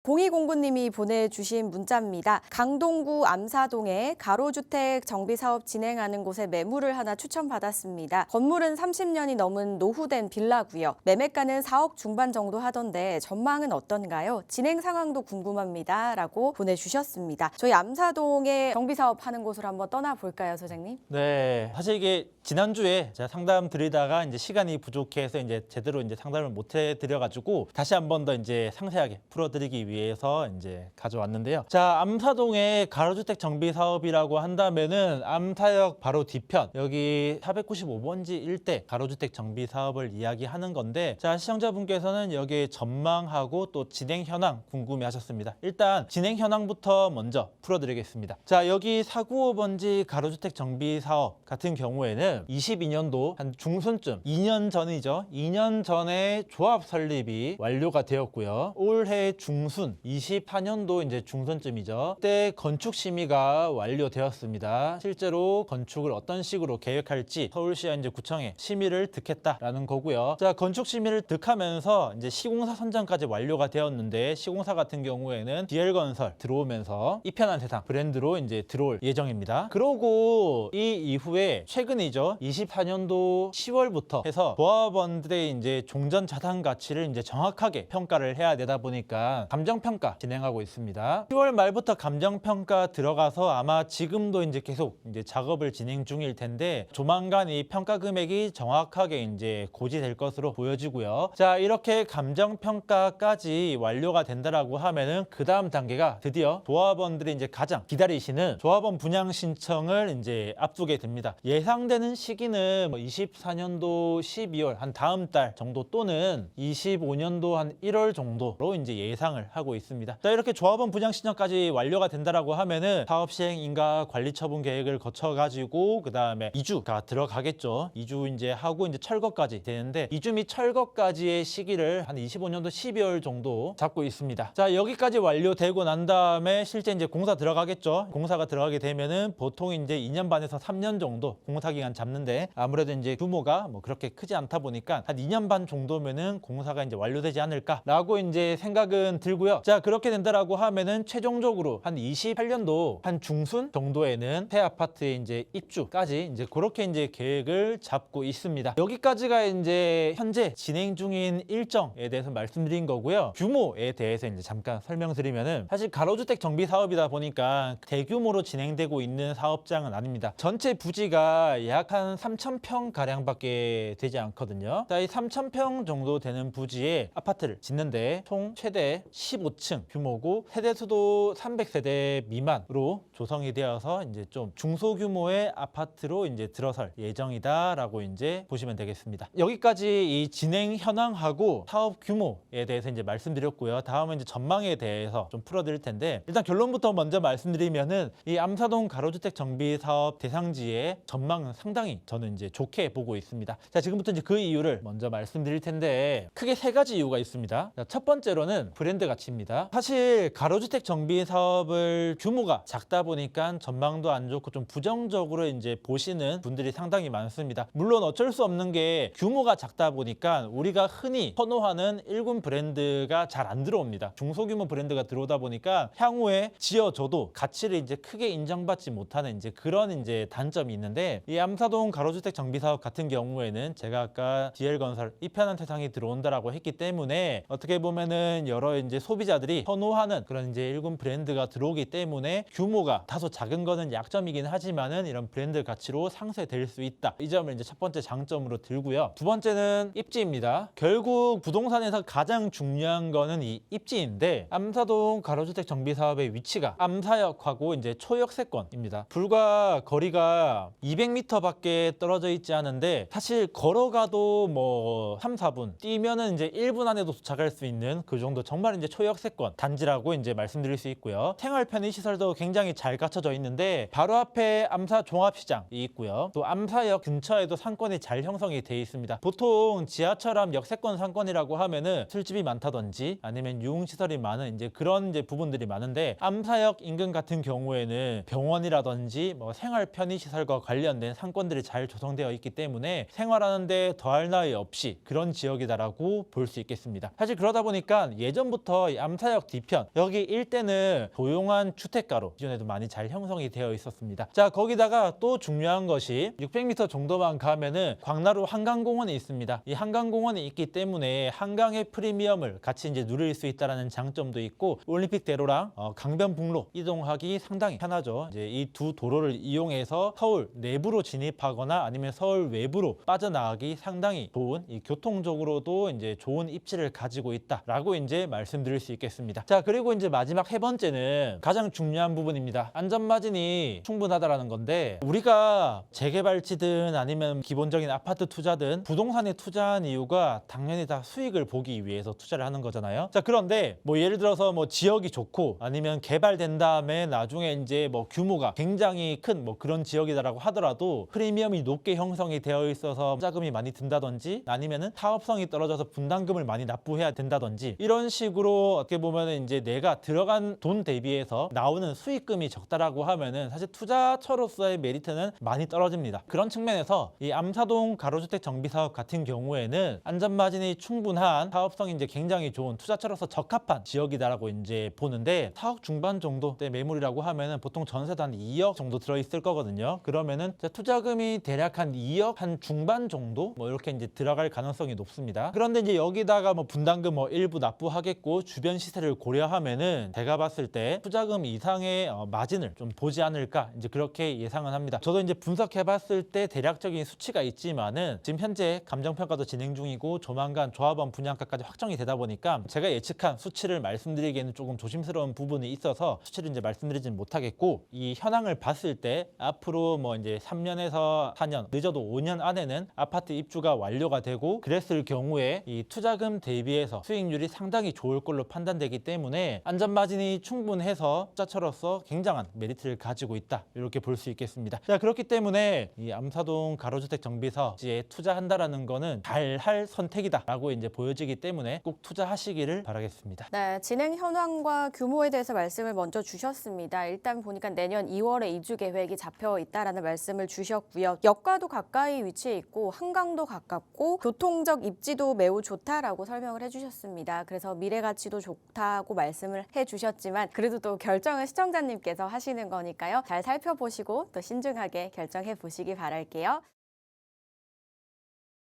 0209님이 보내주신 문자입니다. 강동구 암사동에 가로주택 정비사업 진행하는 곳에 매물을 하나 추천받았습니다. 건물은 30년이 넘은 노후된 빌라고요. 매매가는 4억 중반 정도 하던데 전망은 어떤가요? 진행 상황도 궁금합니다. 라고 보내주셨습니다. 저희 암사동에 정비사업 하는 곳으로 한번 떠나볼까요, 소장님? 네, 사실 이게 지난주에 제가 상담 드리다가 이제 시간이 부족해서 이제 제대로 이제 상담을 못 해드려가지고 다시 한 번 더 이제 상세하게 풀어드리기 위해서 이제 가져왔는데요. 자, 암사동의 가로주택 정비 사업이라고 한다면은 암사역 바로 뒤편 여기 495번지 일대 가로주택 정비 사업을 이야기하는 건데, 자, 시청자분께서는 여기에 전망하고 또 진행 현황 궁금해하셨습니다. 일단 진행 현황부터 먼저 풀어드리겠습니다. 자, 여기 495번지 가로주택 정비 사업 같은 경우에는 22년도 한 중순쯤 2년 전이죠. 2년 전에 조합 설립이 완료가 되었고요. 올해 중순 24년도 이제 중순쯤이죠. 그때 건축 심의가 완료되었습니다. 실제로 건축을 어떤 식으로 계획할지 서울시와 이제 구청에 심의를 득했다라는 거고요. 자, 건축 심의를 득하면서 이제 시공사 선정까지 완료가 되었는데, 시공사 같은 경우에는 DL건설 들어오면서 이편한 세상 브랜드로 이제 들어올 예정입니다. 그러고 이 이후에 최근이죠. 24년도 10월부터 해서 조합원들의 이제 종전 자산 가치를 이제 정확하게 평가를 해야 되다 보니까 감정평가 진행하고 있습니다. 10월 말부터 감정평가 들어가서 아마 지금도 이제 계속 이제 작업을 진행 중일 텐데, 조만간 이 평가 금액이 정확하게 이제 고지될 것으로 보여지고요. 자, 이렇게 감정평가까지 완료가 된다라고 하면은 그 다음 단계가 드디어 조합원들이 이제 가장 기다리시는 조합원 분양 신청을 이제 앞두게 됩니다. 예상되는 시기는 24년도 12월 한 다음 달 정도 또는 25년도 한 1월 정도로 이제 예상을 하고 있습니다. 자, 이렇게 조합원 분양 신청까지 완료가 된다라고 하면은 사업 시행 인가 관리 처분 계획을 거쳐 가지고 그 다음에 이주가 들어가겠죠. 이주 이제 하고 이제 철거까지 되는데, 이주 및 철거까지의 시기를 한 25년도 12월 정도 잡고 있습니다. 자, 여기까지 완료되고 난 다음에 실제 이제 공사 들어가겠죠. 공사가 들어가게 되면은 보통 이제 2년 반에서 3년 정도 공사 기간 잡는데, 아무래도 이제 규모가 뭐 그렇게 크지 않다 보니까 한 2년 반 정도면은 공사가 이제 완료되지 않을까라고 이제 생각은 들고요. 자, 그렇게 된다라고 하면은 최종적으로 한 28년도 한 중순 정도에는 새 아파트의 이제 입주까지 이제 그렇게 이제 계획을 잡고 있습니다. 여기까지가 이제 현재 진행 중인 일정에 대해서 말씀드린 거고요. 규모에 대해서 이제 잠깐 설명드리면은, 사실 가로주택 정비 사업이다 보니까 대규모로 진행되고 있는 사업장은 아닙니다. 전체 부지가 약 한 3,000평 가량밖에 되지 않거든요. 자, 이 3,000평 정도 되는 부지에 아파트를 짓는데 총 최대 15층 규모고 세대 수도 300세대 미만으로 조성이 되어서 이제 좀 중소규모의 아파트로 이제 들어설 예정이다라고 이제 보시면 되겠습니다. 여기까지 이 진행 현황하고 사업 규모에 대해서 이제 말씀드렸고요. 다음은 이제 전망에 대해서 좀 풀어드릴 텐데, 일단 결론부터 먼저 말씀드리면은 이 암사동 가로주택 정비 사업 대상지의 전망은 상당히 저는 이제 좋게 보고 있습니다. 자, 지금부터 이제 그 이유를 먼저 말씀드릴 텐데, 크게 세 가지 이유가 있습니다. 자, 첫 번째로는 브랜드 가치입니다. 사실 가로주택 정비 사업을 규모가 작다 보니까 전망도 안 좋고 좀 부정적으로 이제 보시는 분들이 상당히 많습니다. 물론 어쩔 수 없는 게 규모가 작다 보니까 우리가 흔히 선호하는 1군 브랜드가 잘 안 들어옵니다. 중소규모 브랜드가 들어오다 보니까 향후에 지어져도 가치를 이제 크게 인정받지 못하는 이제 그런 이제 단점이 있는데, 이 암사동 가로주택 정비 사업 같은 경우에는 제가 아까 DL건설 이편한 세상이 들어온다라고 했기 때문에 어떻게 보면은 여러 이제 소비자들이 선호하는 그런 이제 1군 브랜드가 들어오기 때문에 규모가 다소 작은 거는 약점이긴 하지만은 이런 브랜드 가치로 상쇄될 수 있다. 이 점을 이제 첫 번째 장점으로 들고요. 두 번째는 입지입니다. 결국 부동산에서 가장 중요한 거는 이 입지인데, 암사동 가로주택 정비 사업의 위치가 암사역하고 이제 초역세권입니다. 불과 거리가 200m밖에 떨어져 있지 않은데, 사실 걸어가도 뭐 3, 4분 뛰면은 이제 1분 안에도 도착할 수 있는 그 정도 정말 이제 초역세권 단지라고 이제 말씀드릴 수 있고요. 생활 편의 시설도 굉장히 잘 갖춰져 있는데, 바로 앞에 암사 종합시장이 있고요. 또 암사역 근처에도 상권이 잘 형성이 돼 있습니다. 보통 지하철 앞 역세권 상권이라고 하면은 술집이 많다든지 아니면 유흥시설이 많은 이제 그런 이제 부분들이 많은데, 암사역 인근 같은 경우에는 병원이라든지 뭐 생활 편의 시설과 관련된 상권들이 잘 조성되어 있기 때문에 생활하는데 더할 나위 없이 그런 지역이다라고 볼 수 있겠습니다. 사실 그러다 보니까 예전부터 이 이 암사역 뒤편 여기 일대는 조용한 주택가로 기존에도 많이 잘 형성이 되어 있었습니다. 자, 거기다가 또 중요한 것이 600m 정도만 가면은 광나루 한강공원이 있습니다. 이 한강공원이 있기 때문에 한강의 프리미엄을 같이 이제 누릴 수 있다라는 장점도 있고 올림픽대로랑 강변북로 이동하기 상당히 편하죠. 이제 이 두 도로를 이용해서 서울 내부로 진입하거나 아니면 서울 외부로 빠져나가기 상당히 좋은 이 교통적으로도 이제 좋은 입지를 가지고 있다라고 이제 말씀드릴 수 있겠습니다. 자, 그리고 이제 마지막 세 번째는 가장 중요한 부분입니다. 안전마진이 충분하다라는 건데 우리가 재개발지든 아니면 기본적인 아파트 투자든 부동산에 투자한 이유가 당연히 다 수익을 보기 위해서 투자를 하는 거잖아요. 자, 그런데 뭐 예를 들어서 뭐 지역이 좋고 아니면 개발된 다음에 나중에 이제 뭐 규모가 굉장히 큰 뭐 그런 지역이다라고 하더라도 프리미엄이 높게 형성이 되어 있어서 자금이 많이 든다든지 아니면은 사업성이 떨어져서 분담금을 많이 납부해야 된다든지 이런 식으로 어떻게 보면은 이제 내가 들어간 돈 대비해서 나오는 수익금이 적다라고 하면은 사실 투자처로서의 메리트는 많이 떨어집니다. 그런 측면에서 이 암사동 가로주택 정비사업 같은 경우에는 안전마진이 충분한 사업성이 이제 굉장히 좋은 투자처로서 적합한 지역이다라고 이제 보는데 4억 중반 정도의 매물이라고 하면은 보통 전세도 한 2억 정도 들어있을 거거든요. 그러면은 투자금이 대략 한 2억 한 중반 정도 뭐 이렇게 이제 들어갈 가능성이 높습니다. 그런데 이제 여기다가 뭐 분담금 뭐 일부 납부하겠고 주변 시세를 고려하면은 제가 봤을 때 투자금 이상의 마진을 좀 보지 않을까 이제 그렇게 예상은 합니다. 저도 이제 분석해봤을 때 대략적인 수치가 있지만은 지금 현재 감정평가도 진행 중이고 조만간 조합원 분양가까지 확정이 되다 보니까 제가 예측한 수치를 말씀드리기에는 조금 조심스러운 부분이 있어서 수치를 이제 말씀드리진 못하겠고 이 현황을 봤을 때 앞으로 뭐 이제 3년에서 4년 늦어도 5년 안에는 아파트 입주가 완료가 되고 그랬을 경우에 이 투자금 대비해서 수익률이 상당히 좋을 걸로 판단되기 때문에 안전마진이 충분해서 투자처로서 굉장한 메리트를 가지고 있다 이렇게 볼 수 있겠습니다. 자, 그렇기 때문에 이 암사동 가로주택 정비사업지에 투자한다라는 거는 잘할 선택이다라고 이제 보여지기 때문에 꼭 투자하시기를 바라겠습니다. 네, 진행 현황과 규모에 대해서 말씀을 먼저 주셨습니다. 일단 보니까 내년 2월에 이주 계획이 잡혀 있다라는 말씀을 주셨고요. 역과도 가까이 위치해 있고 한강도 가깝고 교통적 입지도 매우 좋다라고 설명을 해주셨습니다. 그래서 미래 가치도 좋다고 말씀을 해주셨지만 그래도 또 결정은 시청자님께서 하시는 거니까요. 잘 살펴보시고 또 신중하게 결정해 보시기 바랄게요.